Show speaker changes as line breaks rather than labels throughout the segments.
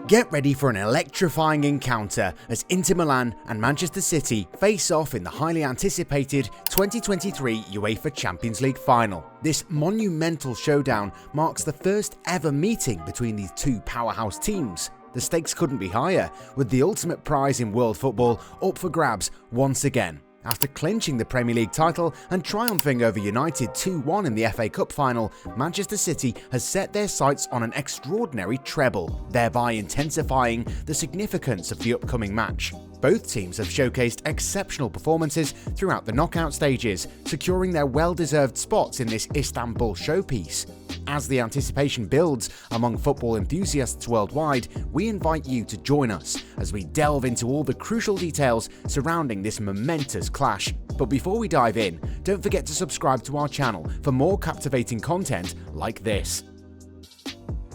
Get ready for an electrifying encounter as Inter Milan and Manchester City face off in the highly anticipated 2023 UEFA Champions League Final. This monumental showdown marks the first ever meeting between these two powerhouse teams. The stakes couldn't be higher, with the ultimate prize in world football up for grabs once again. After clinching the Premier League title and triumphing over United 2-1 in the FA Cup final, Manchester City has set their sights on an extraordinary treble, thereby intensifying the significance of the upcoming match. Both teams have showcased exceptional performances throughout the knockout stages, securing their well-deserved spots in this Istanbul showpiece. As the anticipation builds among football enthusiasts worldwide, we invite you to join us as we delve into all the crucial details surrounding this momentous clash. But before we dive in, don't forget to subscribe to our channel for more captivating content like this.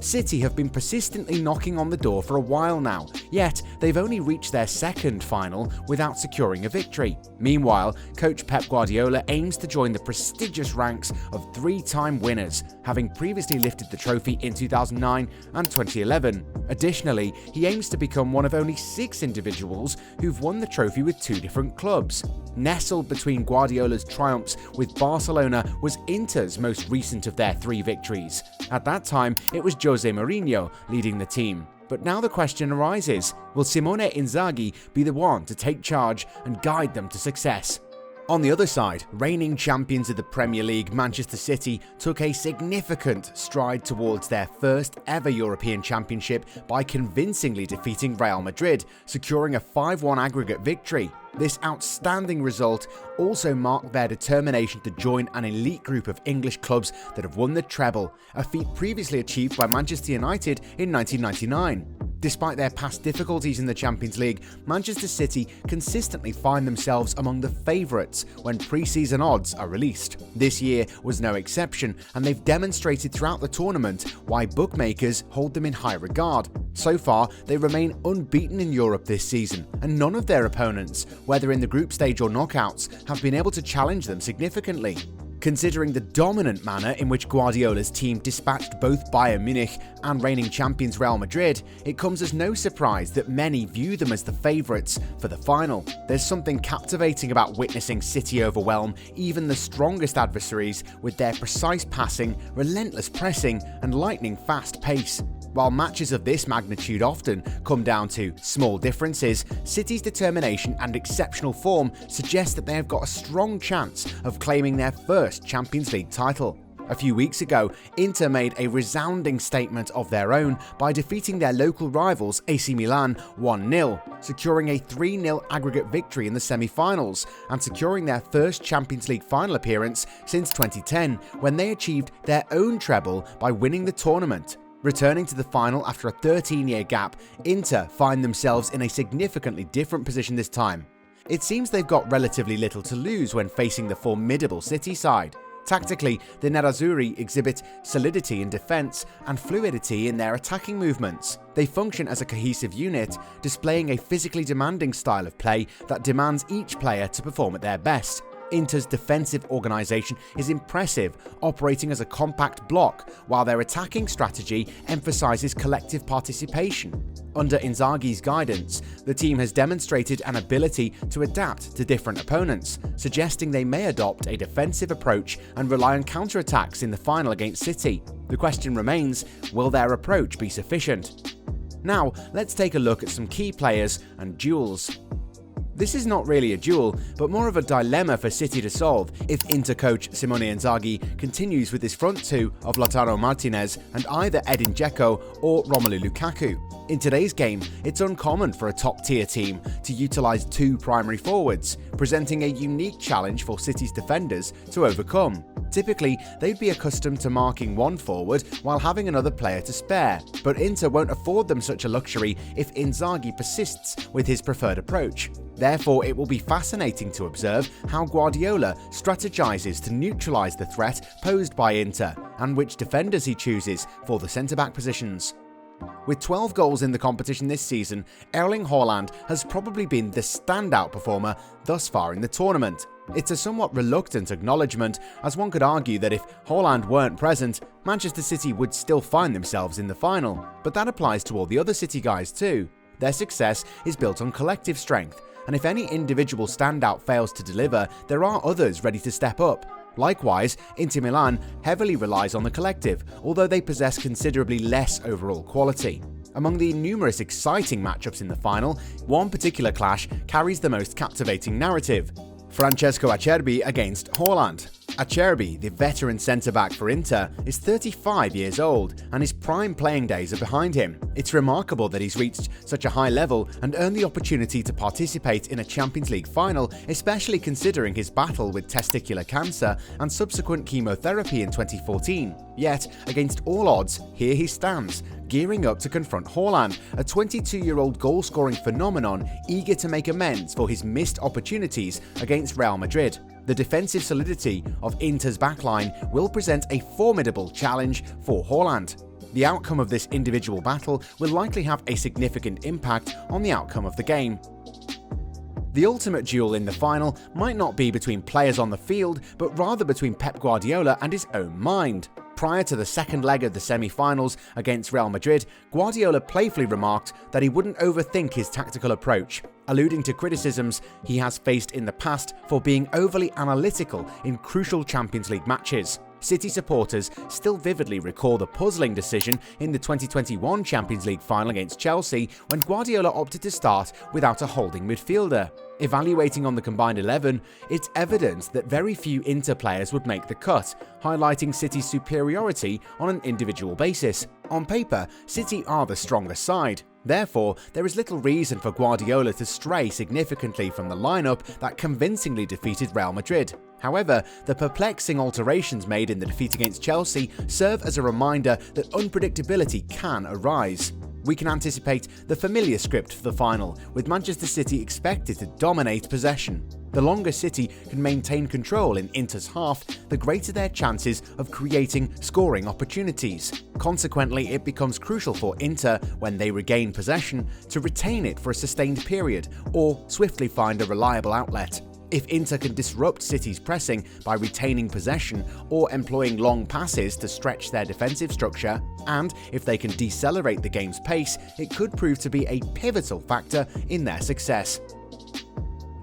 City have been persistently knocking on the door for a while now, yet they've only reached their second final without securing a victory. Meanwhile, coach Pep Guardiola aims to join the prestigious ranks of three-time winners, having previously lifted the trophy in 2009 and 2011. Additionally, he aims to become one of only 6 individuals who've won the trophy with 2 different clubs. Nestled between Guardiola's triumphs with Barcelona was Inter's most recent of their 3 victories. At that time, it was Jose Mourinho leading the team. But now the question arises, will Simone Inzaghi be the one to take charge and guide them to success? On the other side, reigning champions of the Premier League Manchester City took a significant stride towards their first ever European Championship by convincingly defeating Real Madrid, securing a 5-1 aggregate victory. This outstanding result also marked their determination to join an elite group of English clubs that have won the treble, a feat previously achieved by Manchester United in 1999. Despite their past difficulties in the Champions League, Manchester City consistently find themselves among the favourites when pre-season odds are released. This year was no exception, and they've demonstrated throughout the tournament why bookmakers hold them in high regard. So far, they remain unbeaten in Europe this season, and none of their opponents, whether in the group stage or knockouts, have been able to challenge them significantly. Considering the dominant manner in which Guardiola's team dispatched both Bayern Munich and reigning champions Real Madrid, it comes as no surprise that many view them as the favourites for the final. There's something captivating about witnessing City overwhelm even the strongest adversaries with their precise passing, relentless pressing, and lightning-fast pace. While matches of this magnitude often come down to small differences, City's determination and exceptional form suggest that they have got a strong chance of claiming their first Champions League title. A few weeks ago, Inter made a resounding statement of their own by defeating their local rivals AC Milan 1-0, securing a 3-0 aggregate victory in the semi-finals and securing their first Champions League final appearance since 2010, when they achieved their own treble by winning the tournament. Returning to the final after a 13-year gap, Inter find themselves in a significantly different position this time. It seems they've got relatively little to lose when facing the formidable City side. Tactically, the Nerazzurri exhibit solidity in defence and fluidity in their attacking movements. They function as a cohesive unit, displaying a physically demanding style of play that demands each player to perform at their best. Inter's defensive organisation is impressive, operating as a compact block, while their attacking strategy emphasises collective participation. Under Inzaghi's guidance, the team has demonstrated an ability to adapt to different opponents, suggesting they may adopt a defensive approach and rely on counter-attacks in the final against City. The question remains, will their approach be sufficient? Now, let's take a look at some key players and duels. This is not really a duel, but more of a dilemma for City to solve if Inter coach Simone Inzaghi continues with his front 2 of Lautaro Martinez and either Edin Dzeko or Romelu Lukaku. In today's game, it's uncommon for a top-tier team to utilise 2 primary forwards, presenting a unique challenge for City's defenders to overcome. Typically, they'd be accustomed to marking one forward while having another player to spare, but Inter won't afford them such a luxury if Inzaghi persists with his preferred approach. Therefore, it will be fascinating to observe how Guardiola strategizes to neutralize the threat posed by Inter and which defenders he chooses for the centre-back positions. With 12 goals in the competition this season, Erling Haaland has probably been the standout performer thus far in the tournament. It's a somewhat reluctant acknowledgement, as one could argue that if Haaland weren't present, Manchester City would still find themselves in the final. But that applies to all the other City guys too. Their success is built on collective strength, and if any individual standout fails to deliver, there are others ready to step up. Likewise, Inter Milan heavily relies on the collective, although they possess considerably less overall quality. Among the numerous exciting matchups in the final, one particular clash carries the most captivating narrative: Francesco Acerbi against Haaland. Acerbi, the veteran centre-back for Inter, is 35 years old, and his prime playing days are behind him. It's remarkable that he's reached such a high level and earned the opportunity to participate in a Champions League final, especially considering his battle with testicular cancer and subsequent chemotherapy in 2014. Yet, against all odds, here he stands, gearing up to confront Haaland, a 22-year-old goal-scoring phenomenon eager to make amends for his missed opportunities against Real Madrid. The defensive solidity of Inter's backline will present a formidable challenge for Haaland. The outcome of this individual battle will likely have a significant impact on the outcome of the game. The ultimate duel in the final might not be between players on the field, but rather between Pep Guardiola and his own mind. Prior to the second leg of the semi-finals against Real Madrid, Guardiola playfully remarked that he wouldn't overthink his tactical approach, alluding to criticisms he has faced in the past for being overly analytical in crucial Champions League matches. City supporters still vividly recall the puzzling decision in the 2021 Champions League Final against Chelsea when Guardiola opted to start without a holding midfielder. Evaluating on the combined 11, it's evident that very few Inter players would make the cut, highlighting City's superiority on an individual basis. On paper, City are the stronger side. Therefore, there is little reason for Guardiola to stray significantly from the lineup that convincingly defeated Real Madrid. However, the perplexing alterations made in the defeat against Chelsea serve as a reminder that unpredictability can arise. We can anticipate the familiar script for the final, with Manchester City expected to dominate possession. The longer City can maintain control in Inter's half, the greater their chances of creating scoring opportunities. Consequently, it becomes crucial for Inter, when they regain possession, to retain it for a sustained period or swiftly find a reliable outlet. If Inter can disrupt City's pressing by retaining possession or employing long passes to stretch their defensive structure, and if they can decelerate the game's pace, it could prove to be a pivotal factor in their success.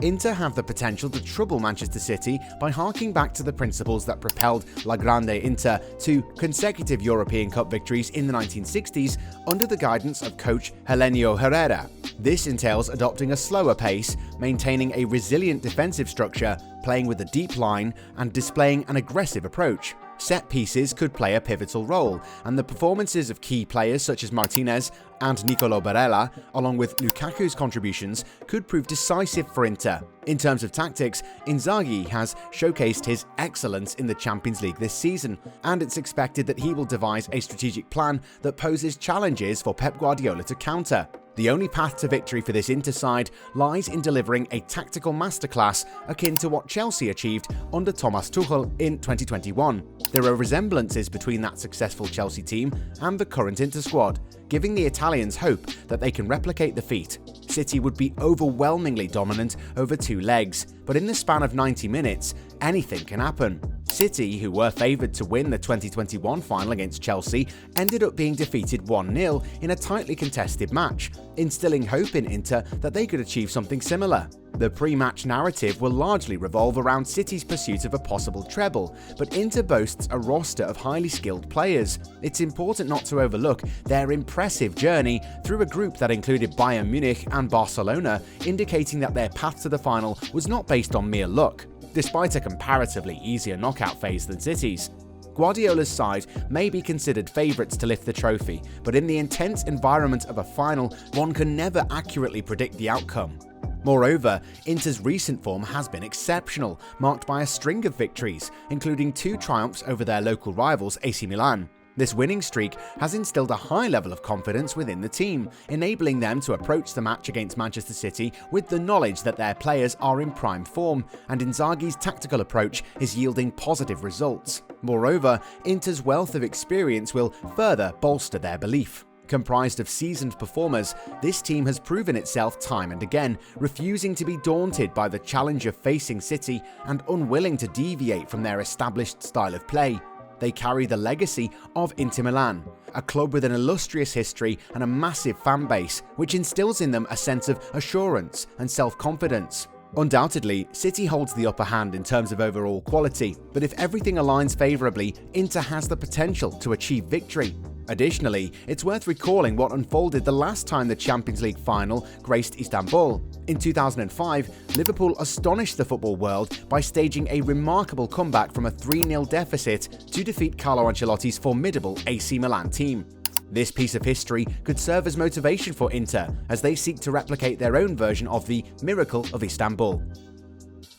Inter have the potential to trouble Manchester City by harking back to the principles that propelled La Grande Inter to consecutive European Cup victories in the 1960s under the guidance of coach Helenio Herrera. This entails adopting a slower pace, maintaining a resilient defensive structure, playing with a deep line, and displaying an aggressive approach. Set pieces could play a pivotal role, and the performances of key players such as Martinez and Nicolo Barella, along with Lukaku's contributions, could prove decisive for Inter. In terms of tactics, Inzaghi has showcased his excellence in the Champions League this season, and it's expected that he will devise a strategic plan that poses challenges for Pep Guardiola to counter. The only path to victory for this Inter side lies in delivering a tactical masterclass akin to what Chelsea achieved under Thomas Tuchel in 2021. There are resemblances between that successful Chelsea team and the current Inter squad, giving the Italians hope that they can replicate the feat. City would be overwhelmingly dominant over two legs, but in the span of 90 minutes, anything can happen. City, who were favoured to win the 2021 final against Chelsea, ended up being defeated 1-0 in a tightly contested match, instilling hope in Inter that they could achieve something similar. The pre-match narrative will largely revolve around City's pursuit of a possible treble, but Inter boasts a roster of highly skilled players. It's important not to overlook their impressive journey through a group that included Bayern Munich and Barcelona, indicating that their path to the final was not based on mere luck, despite a comparatively easier knockout phase than City's. Guardiola's side may be considered favourites to lift the trophy, but in the intense environment of a final, one can never accurately predict the outcome. Moreover, Inter's recent form has been exceptional, marked by a string of victories, including 2 triumphs over their local rivals AC Milan. This winning streak has instilled a high level of confidence within the team, enabling them to approach the match against Manchester City with the knowledge that their players are in prime form, and Inzaghi's tactical approach is yielding positive results. Moreover, Inter's wealth of experience will further bolster their belief. Comprised of seasoned performers, this team has proven itself time and again, refusing to be daunted by the challenge of facing City and unwilling to deviate from their established style of play. They carry the legacy of Inter Milan, a club with an illustrious history and a massive fan base, which instills in them a sense of assurance and self-confidence. Undoubtedly, City holds the upper hand in terms of overall quality, but if everything aligns favourably, Inter has the potential to achieve victory. Additionally, it's worth recalling what unfolded the last time the Champions League Final graced Istanbul. In 2005, Liverpool astonished the football world by staging a remarkable comeback from a 3-0 deficit to defeat Carlo Ancelotti's formidable AC Milan team. This piece of history could serve as motivation for Inter as they seek to replicate their own version of the Miracle of Istanbul.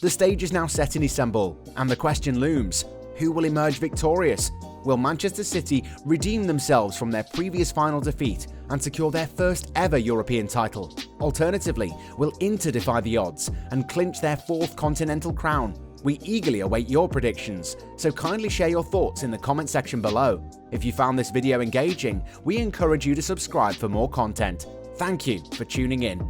The stage is now set in Istanbul, and the question looms: who will emerge victorious? Will Manchester City redeem themselves from their previous final defeat and secure their first ever European title? Alternatively, will Inter defy the odds and clinch their 4th continental crown? We eagerly await your predictions, so kindly share your thoughts in the comment section below. If you found this video engaging, we encourage you to subscribe for more content. Thank you for tuning in.